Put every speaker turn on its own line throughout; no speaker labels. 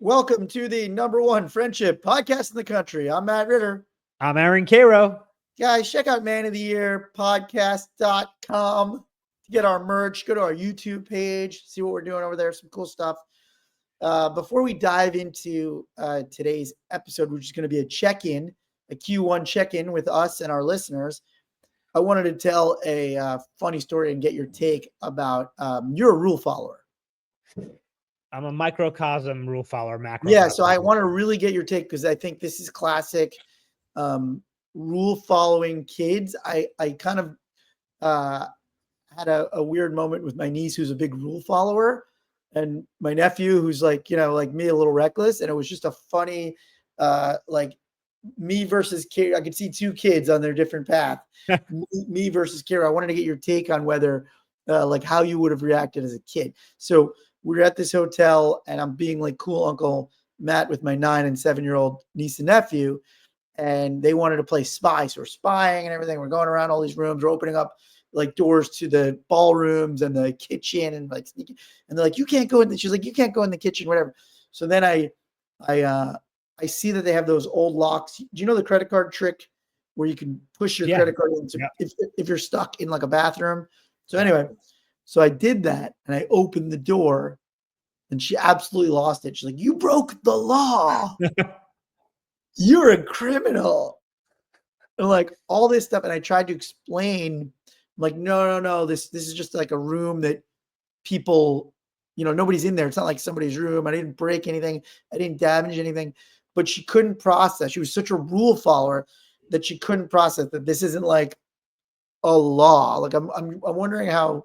Welcome to the number one friendship podcast in the country. I'm Matt Ritter.
I'm Aaron Cairo.
Guys, check out Man of the Year podcast.com to get our merch. Go to our YouTube page, see what we're doing over there. Some cool stuff. Before we dive into today's episode, which is going to be a check-in, a Q1 check-in with us and our listeners, I wanted to tell a funny story and get your take about you're a rule follower.
I'm a microcosm rule follower, macro.
Yeah, so I want to really get your take because I think this is classic rule following kids. I kind of had a weird moment with my niece who's a big rule follower and my nephew who's like me, a little reckless. And it was just a funny like me versus Kira. I could see two kids on their different path. me versus Kira. I wanted to get your take on whether like how you would have reacted as a kid. So we're at this hotel and I'm being like cool Uncle Matt with my 9 and 7-year-old niece and nephew. And they wanted to play spy. So we're spying and everything. We're going around all these rooms. We're opening up like doors to the ballrooms and the kitchen and like sneaking. And they're like, you can't go in. She's like, you can't go in the kitchen, whatever. So then I see that they have those old locks. Do you know the credit card trick where you can push your credit card in if you're stuck in like a bathroom? So anyway, so I did that and I opened the door and she absolutely lost it. She's like, you broke the law. You're a criminal. And like all this stuff. And I tried to explain, like, no. This is just like a room that people, nobody's in there. It's not like somebody's room. I didn't break anything. I didn't damage anything. But she couldn't process. She was such a rule follower that she couldn't process that this isn't like a law. Like I'm wondering how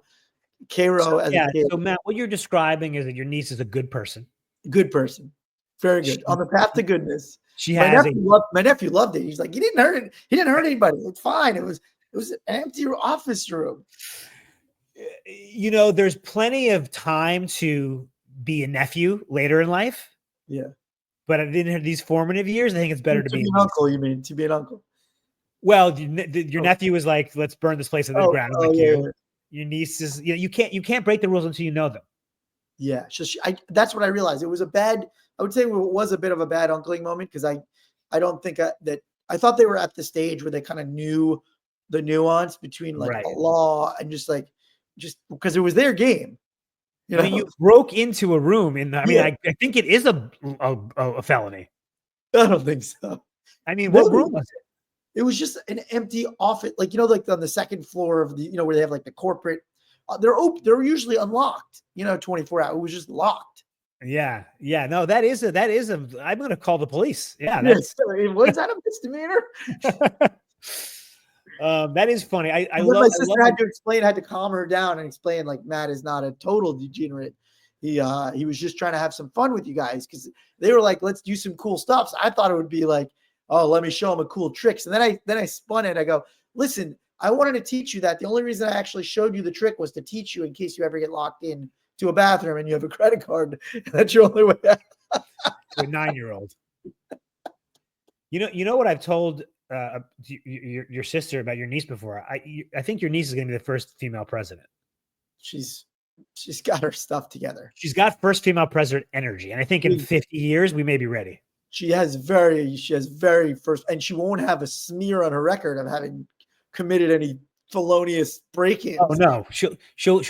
Cairo as a kid.
So Matt, what you're describing is that your niece is a good person.
Good person. Very good. On the path to goodness.
My
nephew loved it. He's like, he didn't hurt it. He didn't hurt anybody. It's fine. It was an empty office room.
There's plenty of time to be a nephew later in life.
Yeah.
But in these formative years, I think it's better to be
an uncle. You mean to be an uncle?
Well, your nephew was like, let's burn this place to the ground. Your niece is, you can't break the rules until you know them.
Yeah. So that's what I realized. It was I would say it was a bit of a bad uncling moment because I don't think that I thought they were at the stage where they kind of knew the nuance between like a law and just because it was their game.
I mean, you broke into a room I think it is a felony.
I don't think so.
I mean, what room was it?
It was just an empty office, like like on the second floor of the, where they have like the corporate. They're usually unlocked, 24 hours. It was just locked.
Yeah. No, that is I'm going to call the police. Yeah.
Was that a misdemeanor?
That is funny. I
love my sister had to calm her down and explain like Matt is not a total degenerate. He was just trying to have some fun with you guys because they were like, let's do some cool stuff. So I thought it would be like, oh, let me show him a cool tricks. And then I spun it. I go, listen, I wanted to teach you that. The only reason I actually showed you the trick was to teach you in case you ever get locked in to a bathroom and you have a credit card. That's your only way out.
To a 9-year-old. You know what I've told your sister about your niece before? I think your niece is going to be the first female president. She's
got her stuff together.
She's got first female president energy. And I think in 50 years, we may be ready.
She has very first, and she won't have a smear on her record of having committed any felonious break-ins.
Oh no, she'll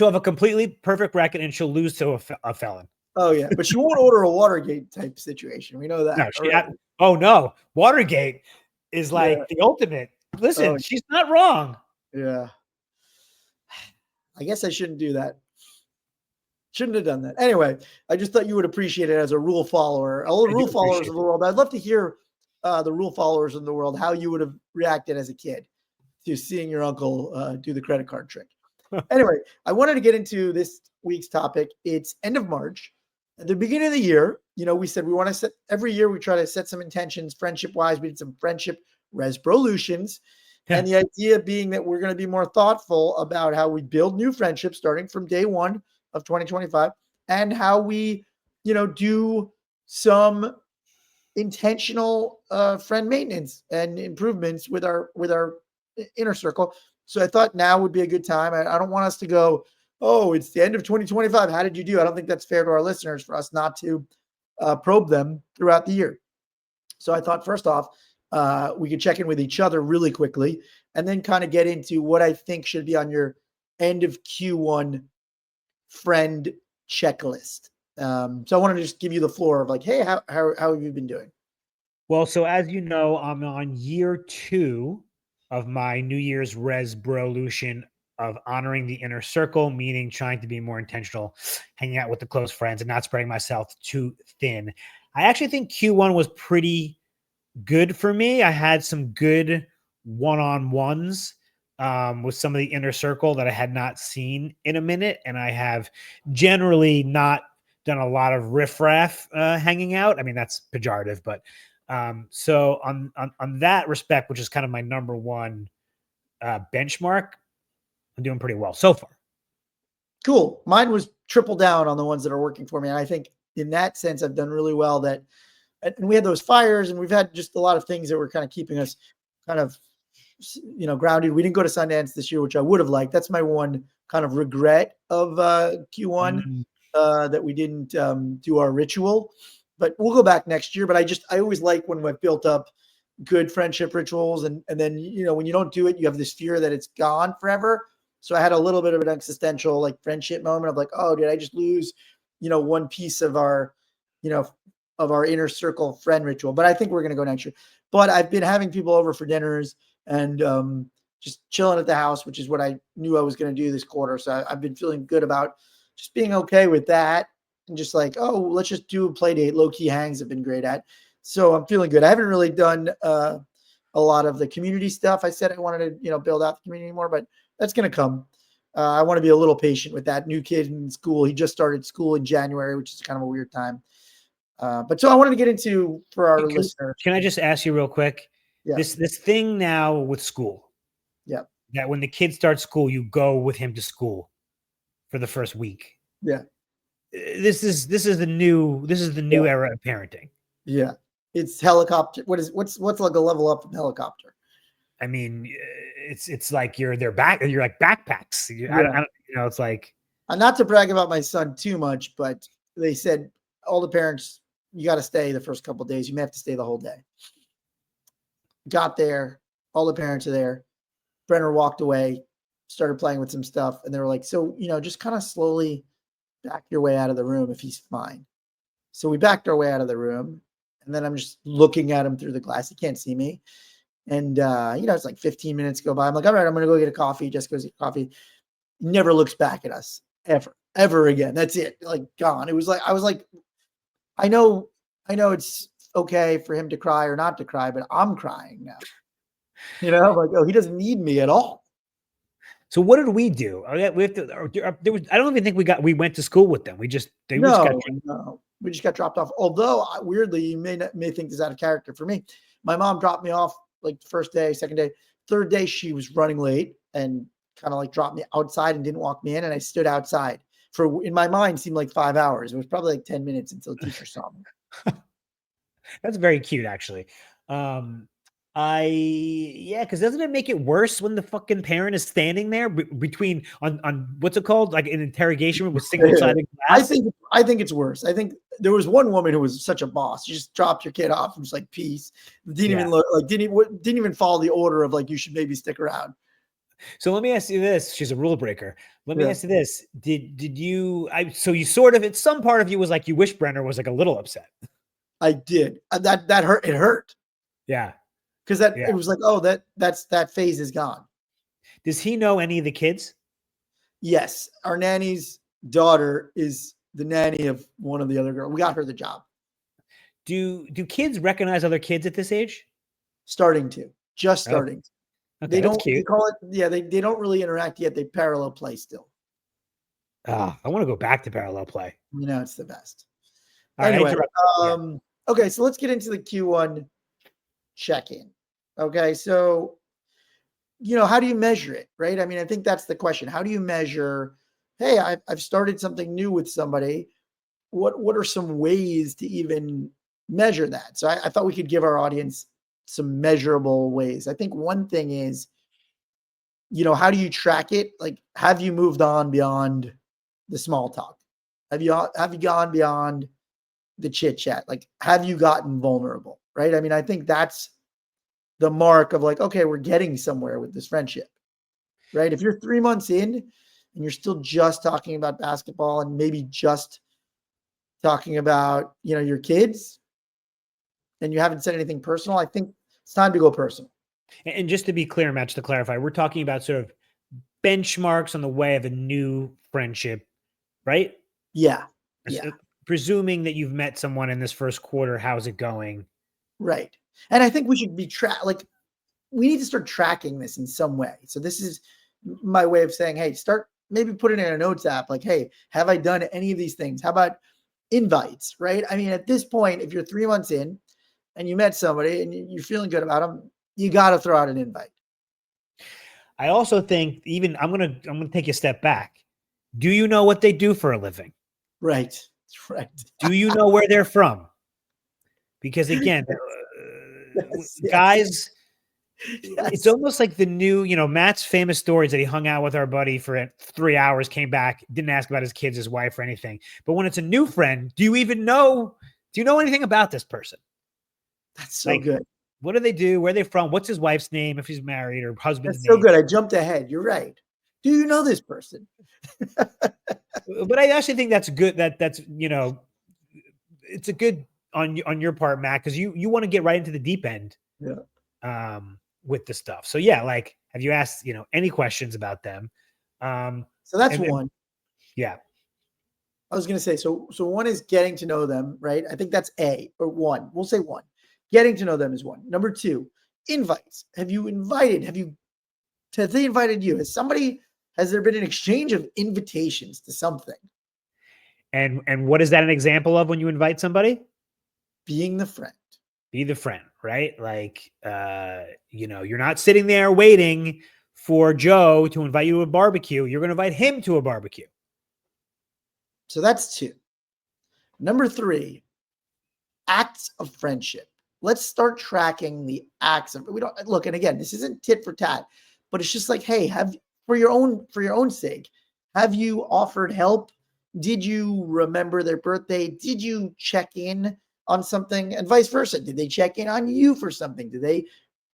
have a completely perfect record, and she'll lose to a felon.
Oh yeah, but she won't order a Watergate type situation. We know that.
No, Watergate is like the ultimate. Listen, she's not wrong.
Yeah, I guess I shouldn't do that. Shouldn't have done that. Anyway, I just thought you would appreciate it as a rule follower. All the rule followers of the world. I'd love to hear the rule followers in the world, how you would have reacted as a kid to seeing your uncle do the credit card trick. Anyway, I wanted to get into this week's topic. It's end of March. At the beginning of the year, we said we want to set, every year we try to set some intentions friendship-wise. We did some friendship resolutions. And the idea being that we're going to be more thoughtful about how we build new friendships starting from day one of 2025 and how we, do some intentional friend maintenance and improvements with our inner circle. So I thought now would be a good time. I don't want us to go, oh, it's the end of 2025. How did you do? I don't think that's fair to our listeners for us not to probe them throughout the year. So I thought, first off, we could check in with each other really quickly and then kind of get into what I think should be on your end of Q1 friend checklist. So I want to just give you the floor of like, hey, how have you been doing?
Well, so as you know, I'm on year 2 of my New Year's resolution of honoring the inner circle, meaning trying to be more intentional, hanging out with the close friends and not spreading myself too thin. I actually think Q1 was pretty good for me. I had some good one-on-ones with some of the inner circle that I had not seen in a minute. And I have generally not done a lot of riffraff hanging out. I mean, that's pejorative, but so on that respect, which is kind of my number one benchmark, I'm doing pretty well so far.
Cool. Mine was triple down on the ones that are working for me. And I think in that sense, I've done really well. That, and we had those fires and we've had just a lot of things that were kind of keeping us kind of, grounded. We didn't go to Sundance this year, which I would have liked. That's my one kind of regret of Q1, that we didn't do our ritual, but we'll go back next year. But I always like when we've built up good friendship rituals and then, when you don't do it, you have this fear that it's gone forever. So I had a little bit of an existential like friendship moment of like, oh, did I just lose, one piece of our, of our inner circle friend ritual? But I think we're going to go next year. But I've been having people over for dinners and just chilling at the house, which is what I knew I was going to do this quarter. So I've been feeling good about just being okay with that. And just like, oh, let's just do a play date. Low key hangs have been great at. So I'm feeling good. I haven't really done a lot of the community stuff. I said I wanted to, build out the community more, but that's going to come. I want to be a little patient with that new kid in school. He just started school in January, which is kind of a weird time. But so I wanted to get into for our listeners.
Can I just ask you real quick?
Yeah.
This thing now with school.
Yeah.
That when the kid starts school, you go with him to school for the first week.
Yeah.
This is the new era of parenting.
Yeah. It's helicopter. What's like a level up from helicopter?
I mean, it's like you're like backpacks. It's like,
not to brag about my son too much, but they said all the parents, you got to stay the first couple of days. You may have to stay the whole day. Got there, all the parents are there. Brenner walked away, started playing with some stuff, and they were like, so, just kind of slowly back your way out of the room if he's fine. So we backed our way out of the room, and then I'm just looking at him through the glass. He can't see me. And, it's like 15 minutes go by. I'm like, all right, I'm going to go get a coffee. Just goes get coffee. Never looks back at us ever again. That's it. Like gone. I was like, I know it's okay for him to cry or not to cry, but I'm crying now. I'm like, oh, he doesn't need me at all.
So what did we do? We have to. I don't even think we went to school with them. We just we
just got dropped off. Although weirdly, you may think this is out of character for me. My mom dropped me off like the first day, second day, third day. She was running late and kind of like dropped me outside and didn't walk me in. And I stood outside for, in my mind, seemed like 5 hours. It was probably like 10 minutes until the teacher saw me.
That's very cute, actually. Because doesn't it make it worse when the fucking parent is standing there between on what's it called, like an interrogation room with single-sided glass?
I think it's worse. I think there was one woman who was such a boss. She just dropped your kid off and was like, peace. Didn't even follow the order of like, you should maybe stick around.
So let me ask you this. She's a rule breaker. Let me ask you this. Did you, so you sort of, it's some part of you was like, you wish Brenner was like a little upset.
I did. That hurt. It hurt.
Yeah.
Because it was like, oh, that phase is gone.
Does he know any of the kids?
Yes. Our nanny's daughter is the nanny of one of the other girls. We got her the job.
Do kids recognize other kids at this age?
Starting to. Okay, they don't
cute.
They call it, they don't really interact yet. They parallel play still.
I want to go back to parallel play.
It's the best.
Anyway,
okay, so let's get into the Q1 check-in. Okay, so how do you measure it, right? I mean, I think that's the question. How do you measure, hey, I've started something new with somebody. What are some ways to even measure that? So I thought we could give our audience some measurable ways. I think one thing is, how do you track it? Like, have you moved on beyond the small talk? Have you gone beyond the chit chat. Like, have you gotten vulnerable? Right. I mean, I think that's the mark of like, okay, we're getting somewhere with this friendship. Right. If you're 3 months in and you're still just talking about basketball and maybe just talking about, your kids, and you haven't said anything personal, I think it's time to go personal.
And just to be clear, Matt, to clarify, we're talking about sort of benchmarks on the way of a new friendship, right?
Yeah. Yeah.
Presuming that you've met someone in this first quarter, how's it going?
Right. And I think we should be we need to start tracking this in some way. So this is my way of saying, hey, start maybe put it in a notes app. Like, hey, have I done any of these things? How about invites, right? I mean, at this point, if you're 3 months in and you met somebody and you're feeling good about them, you got to throw out an invite.
I also think I'm gonna take a step back. Do you know what they do for a living?
Right. Right.
Do you know where they're from? Because again,
Yes,
guys,
yes.
it's almost like the new, Matt's famous stories that he hung out with our buddy for 3 hours, came back, didn't ask about his kids, his wife, or anything. But when it's a new friend, do you know anything about this person?
That's so good.
What do they do? Where are they from? What's his wife's name if he's married, or husband's
That's
name?
so good. I jumped ahead. You're right. Do you know this person?
But I actually think that's good. That's it's a good on your part, Matt, because you want to get right into the deep end.
Yeah.
With the stuff. So yeah, like, have you asked any questions about them?
So that's one.
Yeah.
I was going to say, so one is getting to know them, right? I think that's A, or one. We'll say one. Getting to know them is one. Number two, invites. Have they invited you? Has there been an exchange of invitations to something?
And what is that an example of when you invite somebody?
Being the friend.
Be the friend, right? Like, you're not sitting there waiting for Joe to invite you to a barbecue. You're going to invite him to a barbecue.
So that's two. Number three, acts of friendship. Let's start tracking the acts of, we don't look, and again, this isn't tit for tat, but it's just like, hey, for your own sake, have you offered help? Did you remember their birthday? Did you check in on something, and vice versa? Did they check in on you for something? Did they,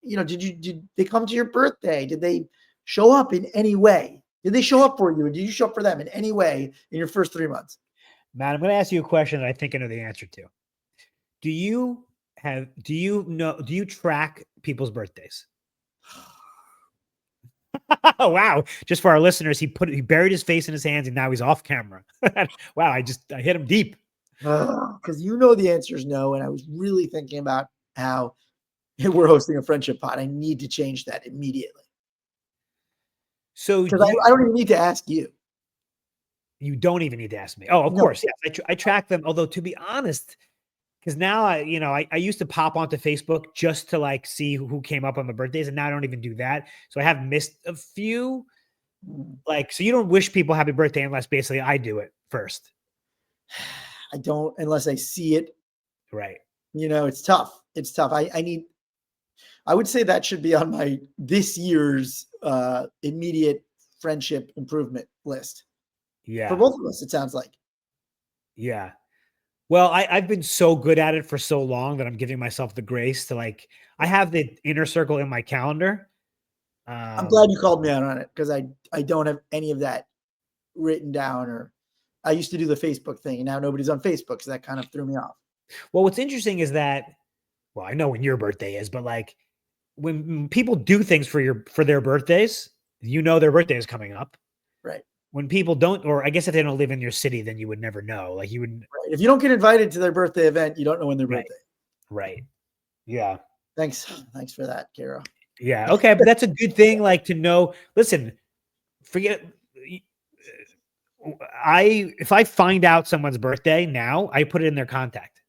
did they come to your birthday? Did they show up in any way? Did they show up for you? And did you show up for them in any way in your first 3 months?
Matt, I'm going to ask you a question that I think I know the answer to. Do you track people's birthdays? Oh, wow. Just for our listeners, he buried his face in his hands and now he's off camera. Wow. I hit him deep.
Because the answer is no. And I was really thinking about how we're hosting a friendship pod. I need to change that immediately. So because I don't even need to ask you.
You don't even need to ask me. Oh, of course. Yes. I track them. Although, to be honest, because now I used to pop onto Facebook just to like see who came up on my birthdays, and now I don't even do that. So I have missed a few. Like, so you don't wish people happy birthday unless basically I do it first.
I don't, unless I see it.
Right.
It's tough. It's tough. I would say that should be on this year's immediate friendship improvement list.
Yeah.
For both of us, it sounds like.
Yeah. Well, I've been so good at it for so long that I'm giving myself the grace to I have the inner circle in my calendar.
I'm glad you called me out on it, because I don't have any of that written down, or I used to do the Facebook thing and now nobody's on Facebook. So that kind of threw me off.
Well, what's interesting is that, I know when your birthday is, but when people do things for their birthdays, their birthday is coming up.
Right.
When people don't, or I guess if they don't live in your city, then you would never know. Like you wouldn't.
Right. If you don't get invited to their birthday event, you don't know when their birthday.
Right. Yeah.
Thanks for that, Kara.
Yeah. Okay. But that's a good thing. Like, to know, listen, if I find out someone's birthday now, I put it in their contact.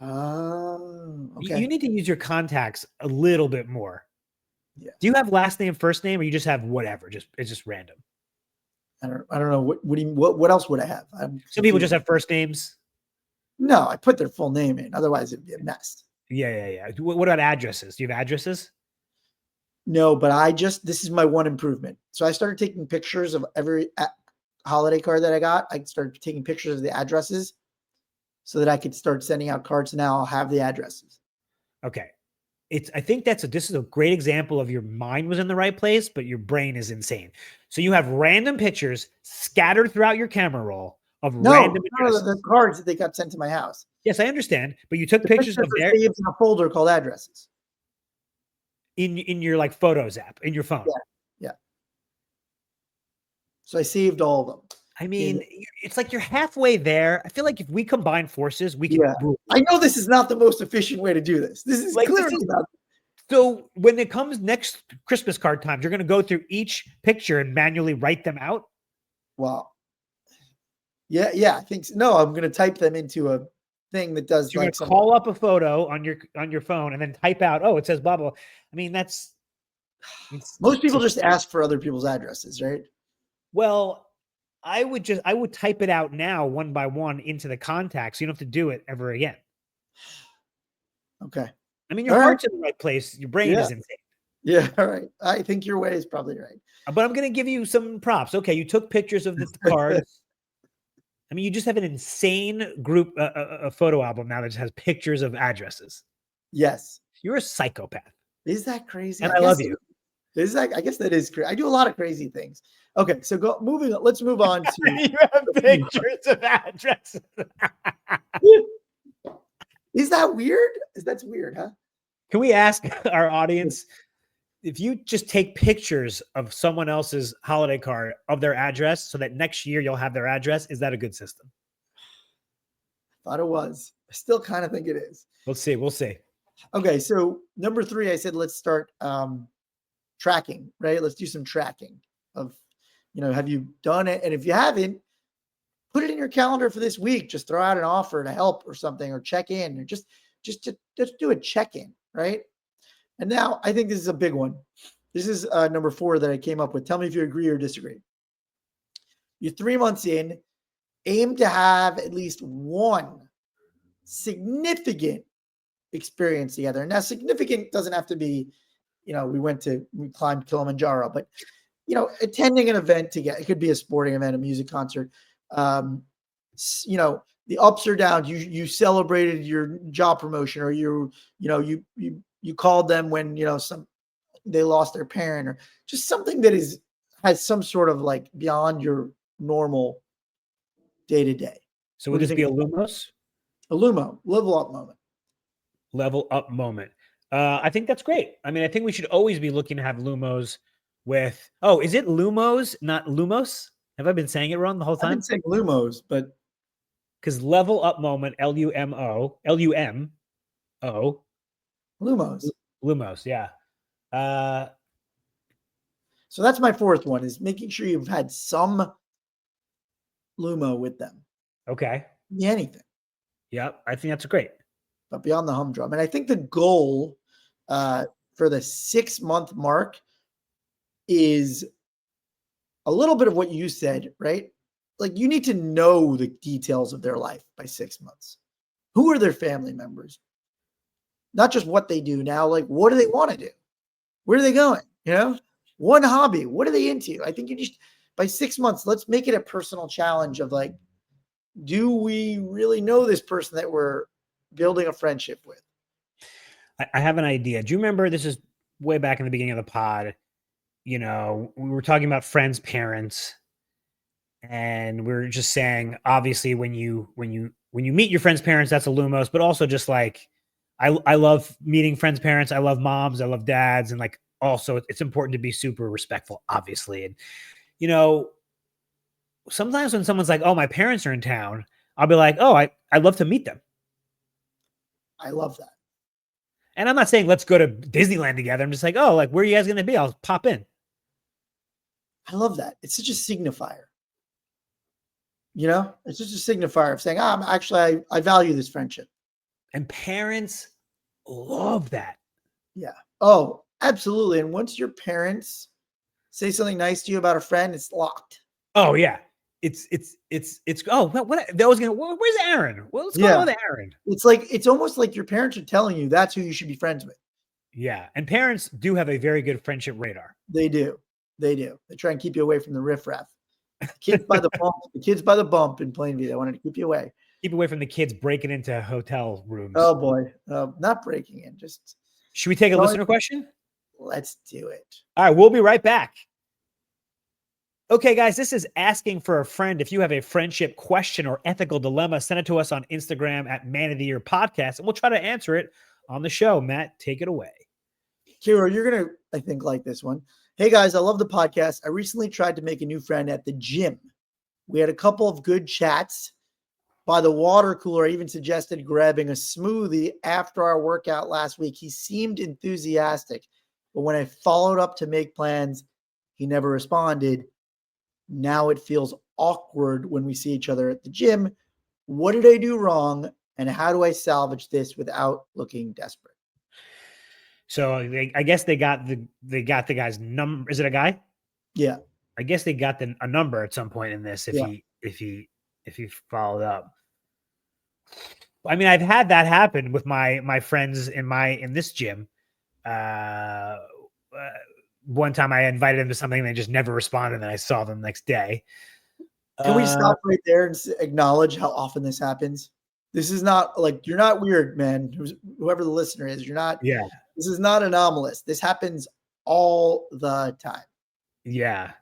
Okay.
You need to use your contacts a little bit more.
Yeah.
Do you have last name, first name, or you just have whatever? It's just random.
I don't know. What else would I have?
Some people just have first names.
No, I put their full name in. Otherwise, it'd be a mess.
Yeah. What about addresses? Do you have addresses?
No, but this is my one improvement. So I started taking pictures of every holiday card that I got. I started taking pictures of the addresses. so that I could start sending out cards. Now I'll have the addresses.
Okay. I think this is a great example of your mind was in the right place, but your brain is insane. So you have random pictures scattered throughout your camera roll of random addresses.
The cards that they got sent to my house.
Yes, I understand, but you took pictures of
their saved in a folder called addresses
in your like photos app in your phone.
Yeah. So I saved all of them.
I mean, it's like you're halfway there. I feel like if we combine forces, we can.
Yeah. I know this is not the most efficient way to do this. This is like clearly not.
So when it comes next Christmas card time, you're going to go through each picture and manually write them out.
Wow. Yeah. I think so. No, I'm going to type them into a thing that does.
So you're going to call up a photo on your phone and then type out. Oh, it says blah blah. I mean,
most people just ask for other people's addresses, right?
Well, I would type it out now one by one into the contacts. So you don't have to do it ever again.
Okay.
I mean, your heart's in the right place. Your brain is insane.
Yeah. All right. I think your way is probably right.
But I'm going to give you some props. Okay. You took pictures of the cards. I mean, you just have an insane group, a photo album now that just has pictures of addresses.
Yes.
You're a psychopath.
Is that crazy?
And I love you.
I guess that is crazy. I do a lot of crazy things. Okay, so moving on. Let's move on to
you have pictures of addresses.
Is that weird? That's weird, huh?
Can we ask our audience if you just take pictures of someone else's holiday card of their address so that next year you'll have their address? Is that a good system?
I thought it was. I still kind of think it is.
We'll see. We'll see.
Okay, so number 3, I said let's start tracking, right? Let's do some tracking of, have you done it? And if you haven't, put it in your calendar for this week. Just throw out an offer to help or something, or check in, or just do a check-in, right? And now I think this is a big one. This is number 4 that I came up with. Tell me if you agree or disagree. You're 3 months in, aim to have at least one significant experience together. Now, significant doesn't have to be, we climbed Kilimanjaro, but, attending an event together. It could be a sporting event, a music concert. The ups or downs. You celebrated your job promotion, or you called them when they lost their parent, or just something that has some sort of like beyond your normal day to day.
So would this be a Lumos?
A Lumo, level up moment.
Level up moment. I think that's great. I mean, I think we should always be looking to have Lumos with. Oh, is it Lumos, not Lumos? Have I been saying it wrong the whole time?
I've been saying Lumos, but
because level up moment, Lumo, Lumos, yeah.
So that's my 4th one, is making sure you've had some Lumo with them.
Okay.
Anything.
Yep, I think that's great.
But beyond the humdrum. And I think the goal for the 6-month mark is a little bit of what you said, right? Like, you need to know the details of their life by 6 months. Who are their family members? Not just what they do now, like, what do they want to do? Where are they going? One hobby. What are they into? I think you just, by 6 months, let's make it a personal challenge of like, do we really know this person that we're building a friendship with?
I have an idea. Do you remember, this is way back in the beginning of the pod, we were talking about friends' parents, and we were just saying, obviously, when you meet your friends' parents, that's a Lumos, but also just like, I love meeting friends' parents. I love moms. I love dads. And like, also it's important to be super respectful, obviously. And, sometimes when someone's like, oh, my parents are in town, I'll be like, oh, I'd love to meet them.
I love that.
And I'm not saying let's go to Disneyland together. I'm just like, oh, like, where are you guys going to be? I'll pop in.
I love that. It's such a signifier. It's just a signifier of saying, I value this friendship.
And parents love that.
Yeah. Oh, absolutely. And once your parents say something nice to you about a friend, it's locked.
Oh yeah. It's oh, where's Aaron? What's going on with Aaron?
It's almost like your parents are telling you that's who you should be friends with.
Yeah. And parents do have a very good friendship radar.
They do. They try and keep you away from the riffraff. The kids by the bump in Plainview. They wanted to keep you away.
Keep away from the kids breaking into hotel rooms.
Oh boy, not breaking in. Just
Should we take a
going,
listener question?
let's do it.
All right, we'll be right back. Okay, guys, this is asking for a friend. If you have a friendship question or ethical dilemma, send it to us on Instagram at Man of the Year Podcast, and we'll try to answer it on the show. Matt, take it away.
Kiro, you're gonna, I think, like this one. Hey guys, I love the podcast. I recently tried to make a new friend at the gym. We had a couple of good chats. By the water cooler, I even suggested grabbing a smoothie after our workout last week. He seemed enthusiastic, but when I followed up to make plans, he never responded. Now it feels awkward when we see each other at the gym. What did I do wrong, and how do I salvage this without looking desperate?
So I guess they got the guy's number. Is it a guy?
Yeah.
I guess they got a number at some point in this. If he followed up. I mean, I've had that happen with my friends in this gym. One time I invited them to something and they just never responded, and then I saw them the next day.
Can we stop right there and acknowledge how often this happens? This is not like, you're not weird, man. Whoever the listener is, you're not.
Yeah.
This is not anomalous. This happens all the time.
Yeah.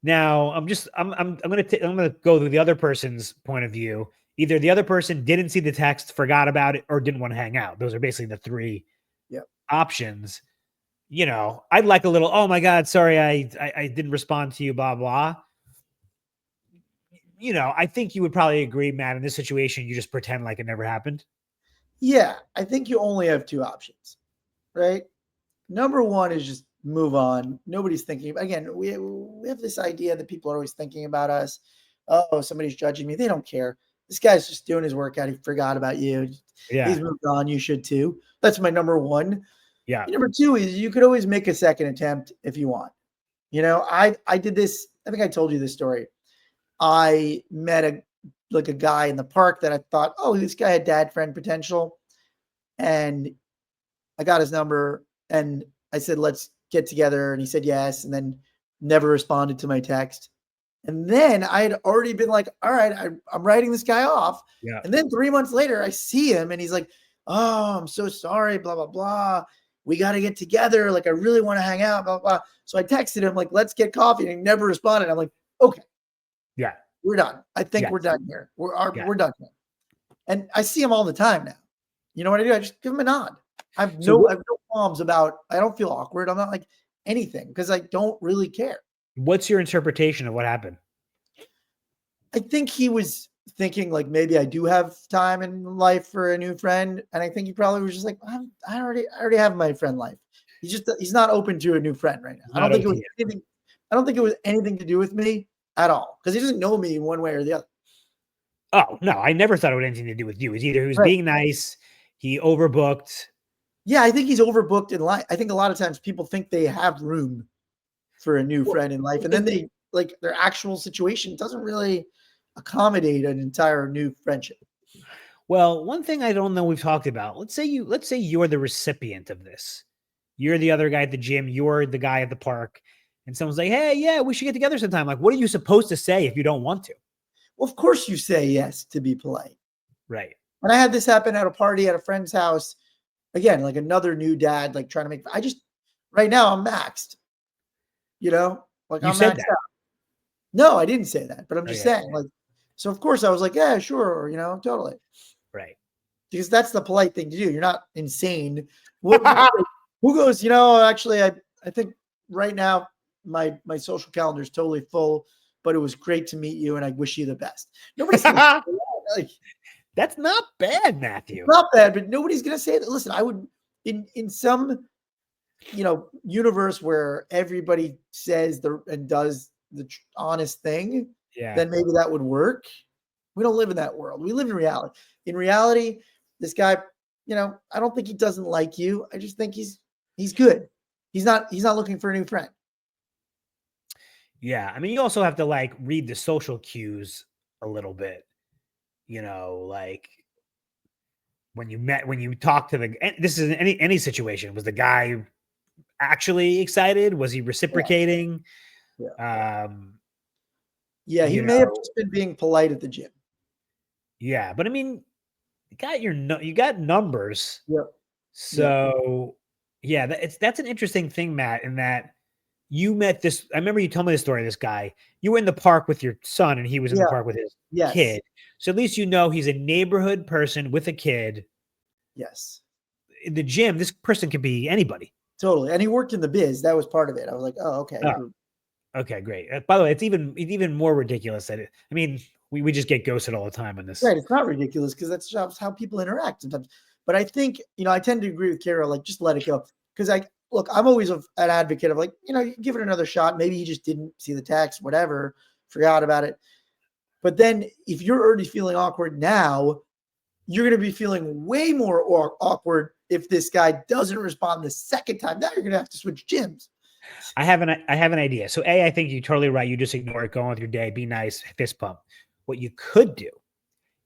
Now I'm gonna go through the other person's point of view. Either the other person didn't see the text, forgot about it, or didn't want to hang out. Those are basically the three options. You know, I'd like a little, oh my God, sorry, I didn't respond to you, blah, blah. You know, I think you would probably agree, Matt, in this situation, you just pretend like it never happened.
Yeah, I think you only have two options, right? Number one is just move on. Nobody's thinking. Again, we have this idea that people are always thinking about us. Oh, somebody's judging me. They don't care. This guy's just doing his workout. He forgot about you.
Yeah.
He's moved on. You should too. That's my number one.
Yeah.
Number two is you could always make a second attempt if you want. You know, I did this. I think I told you this story. I met a guy in the park that I thought, oh, this guy had dad friend potential. And I got his number and I said, let's get together. And he said yes. And then never responded to my text. And then I had already been like, all right, I'm writing this guy off.
Yeah.
And then 3 months later, I see him and he's like, oh, I'm so sorry, blah, blah, blah. We got to get together. Like, I really want to hang out, blah, blah. So I texted him, like, let's get coffee. And he never responded. I'm like, okay.
Yeah.
We're done. I think we're done here. We're done here. And I see him all the time now. You know what I do? I just give him a nod. I have no qualms about, I don't feel awkward. I'm not like anything because I don't really care.
What's your interpretation of what happened?
I think he was thinking like, maybe I do have time in life for a new friend. And I think he probably was just like, I already have my friend life. He's not open to a new friend right now. I don't think it was anything to do with me at all. Because he doesn't know me one way or the other.
Oh, no, I never thought it had anything to do with you. It's either he was being nice, he overbooked.
Yeah, I think he's overbooked in life. I think a lot of times people think they have room for a new friend in life. And then they like their actual situation doesn't really accommodate an entire new friendship.
Well, one thing I don't know we've talked about. Let's say you're the recipient of this. You're the other guy at the gym, you're the guy at the park, and someone's like, hey, yeah, we should get together sometime. Like, what are you supposed to say if you don't want to?
Well, of course you say yes to be polite.
Right.
When I had this happen at a party at a friend's house, again, like another new dad, like trying to make, right now I'm maxed, you know, like I'm maxed out. No, I didn't say that, but I'm just saying like, so of course I was like, yeah, sure. You know, totally.
Right.
Because that's the polite thing to do. You're not insane. Who goes, you know, actually, I think right now my social calendar is totally full, but it was great to meet you and I wish you the best. Nobody's going to say that. Like,
that's not bad, Matthew.
Not bad, but nobody's going to say that. Listen, I would, in some, you know, universe where everybody says and does the honest thing, then maybe that would work. We don't live in that world. We live in reality. In reality, this guy, you know, I don't think he doesn't like you. I just think he's good. He's not looking for a new friend.
Yeah. I mean, you also have to like read the social cues a little bit, you know, like when you talk to this is any situation, was the guy actually excited? Was he reciprocating?
Yeah. He may have just been being polite at the gym.
Yeah, but I mean, you got numbers.
Yep. Yep.
So yeah, that's an interesting thing, Matt, in that you met this. I remember you told me the story of this guy. You were in the park with your son, and he was in the
Yeah.
park with his
Yes.
kid. So at least you know he's a neighborhood person with a kid.
Yes.
In the gym, this person could be anybody.
Totally. And he worked in the biz. That was part of it. I was like, oh, okay.
Oh, okay, great. By the way, it's even more ridiculous that I mean, we just get ghosted all the time on this.
Right. It's not ridiculous because that's just how people interact sometimes. But I think, I tend to agree with Carol, like, just let it go. Because I'm always an advocate of, like, you give it another shot. Maybe he just didn't see the text, whatever, forgot about it. But then if you're already feeling awkward now, you're going to be feeling way more awkward if this guy doesn't respond the second time. Now you're going to have to switch gyms.
I have an idea. So I think you're totally right. You just ignore it, go on with your day, be nice, fist pump. What you could do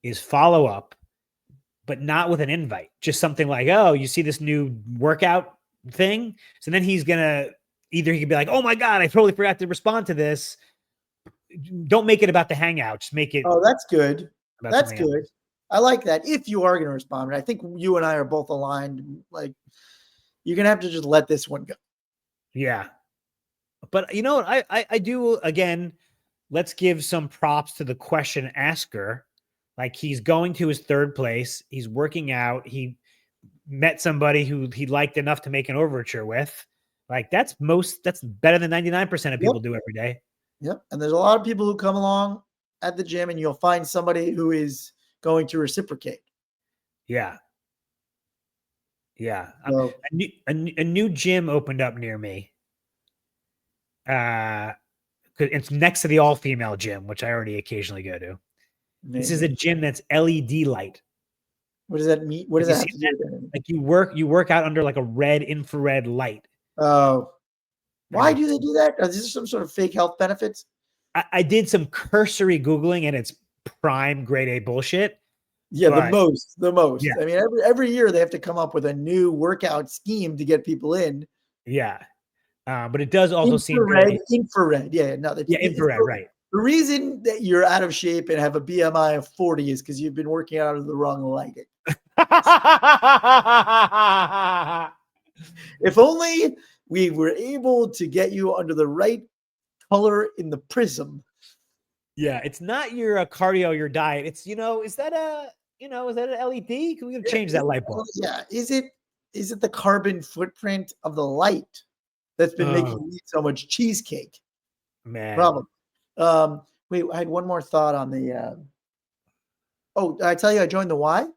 is follow up, but not with an invite. Just something like, oh, you see this new workout thing? So then he's gonna he could be like, oh my God, I totally forgot to respond to this. Don't make it about the hangout. Just make it.
Oh, that's good. That's good.
Else.
I like that. If you are going to respond, but I think you and I are both aligned. Like, you're going to have to just let this one go.
Yeah. But you know what? I do, again, let's give some props to the question asker. Like, he's going to his third place. He's working out. He met somebody who he liked enough to make an overture with. Like, that's better than 99% of people do every day.
Yep. And there's a lot of people who come along at the gym, and you'll find somebody who is going to reciprocate.
Yeah. Yeah.
So,
a new gym opened up near me. It's next to the all-female gym, which I already occasionally go to. Maybe. This is a gym that's LED light.
What does that mean? What does that have to do with it?
Like, you work out under like a red infrared light.
Oh. Why do they do that? Is this some sort of fake health benefits?
I did some cursory Googling, and it's prime grade A bullshit.
Yeah, the most. Yeah. I mean, every year they have to come up with a new workout scheme to get people in.
Yeah. But it does also seem
infrared. Yeah, no,
infrared, right.
The reason that you're out of shape and have a BMI of 40 is because you've been working out under the wrong lighting. If only we were able to get you under the right color in the prism.
Yeah, it's not your cardio, your diet. It's, is that an LED? Can we change that light bulb?
Yeah. Is it the carbon footprint of the light that's been making you eat so much cheesecake?
Man.
Problem. Wait, I had one more thought on the did I tell you I joined the Y?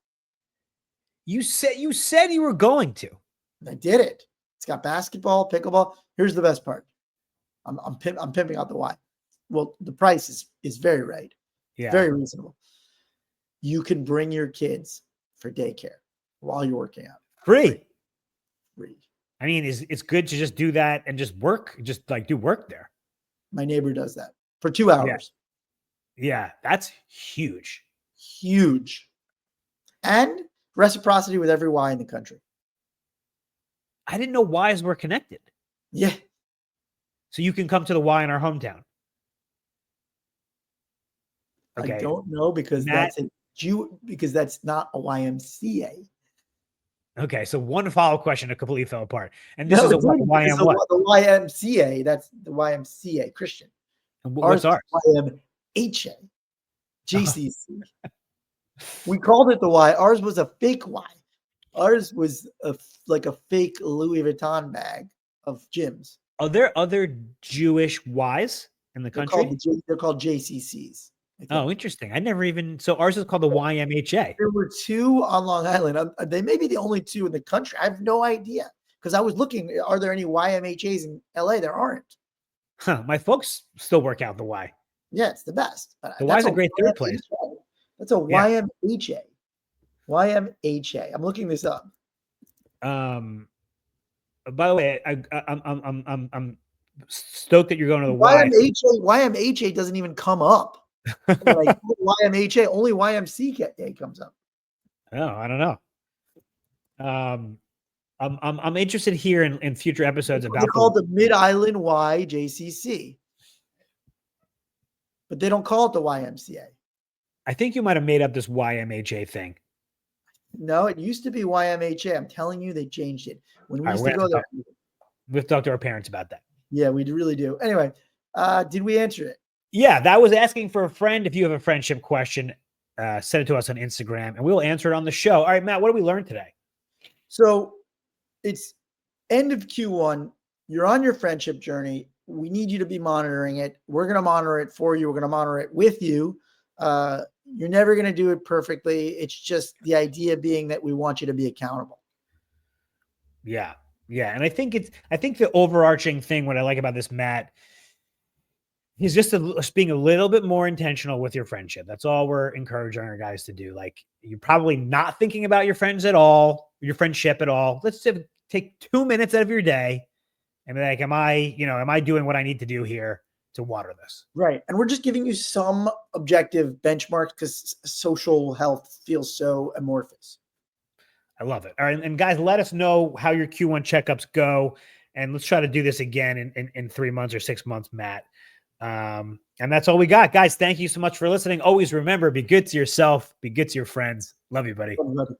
You said you were going to.
I did it. It's got basketball, pickleball. Here's the best part. I'm pimping out the Y. Well, the price is very right. Yeah. Very reasonable. You can bring your kids for daycare while you're working out.
Free. I mean, it's good to just do that and just work, do work there.
My neighbor does that for 2 hours.
Yeah, that's huge.
Huge. And reciprocity with every Y in the country.
I didn't know Ys were connected.
Yeah.
So you can come to the Y in our hometown.
Okay. I don't know because because that's not a YMCA. Okay,
so one follow-up question that completely fell apart. And this is a YM what?
The YMCA, that's the YMCA Christian.
And what's ours?
YMHA. JCC. We called it the Y. Ours was a fake Y. Ours was like a fake Louis Vuitton bag of gyms.
Are there other Jewish Ys in the country?
They're called JCCs.
Oh, interesting. I never even. So ours is called the YMHA.
There were 2 on Long Island. They may be the only 2 in the country. I have no idea because I was looking. Are there any YMHAs in LA? There aren't.
Huh. My folks still work out the Y.
Yeah, it's the best.
The Y is a great third place.
That's a YMHA. YMHA. I'm looking this up.
By the way, I'm stoked that you're going to the
YMHA. YMHA doesn't even come up. Like YMHA, only YMCA comes up.
Oh, I don't know. I'm interested here in future episodes about.
They're called the Mid Island YJCC, but they don't call it the YMCA.
I think you might have made up this YMHA thing.
No, it used to be YMHA. I'm telling you, they changed it. When we
All right,
used
we're
to
gonna
go there,
we've talked to our parents about that.
yeah, we really do. Anyway, did we answer it?
Yeah, that was asking for a friend. If you have a friendship question, send it to us on Instagram and we'll answer it on the show. All right, Matt, what did we learn today?
So it's end of Q1. You're on your friendship journey. We need you to be monitoring it. We're going to monitor it for you. We're going to monitor it with you. You're never going to do it perfectly. It's just the idea being that we want you to be accountable.
Yeah. Yeah. And I think the overarching thing, what I like about this, Matt, is just being a little bit more intentional with your friendship. That's all we're encouraging our guys to do. Like, you're probably not thinking about your friends at all, your friendship at all. Let's take 2 minutes out of your day and be like, am I doing what I need to do here to water this?
Right. And we're just giving you some objective benchmarks because social health feels so amorphous.
I love it. All right. And guys, let us know how your Q1 checkups go. And let's try to do this again in 3 months or 6 months, Matt. And that's all we got. Guys, thank you so much for listening. Always remember, be good to yourself, be good to your friends. Love you, buddy.
Love you.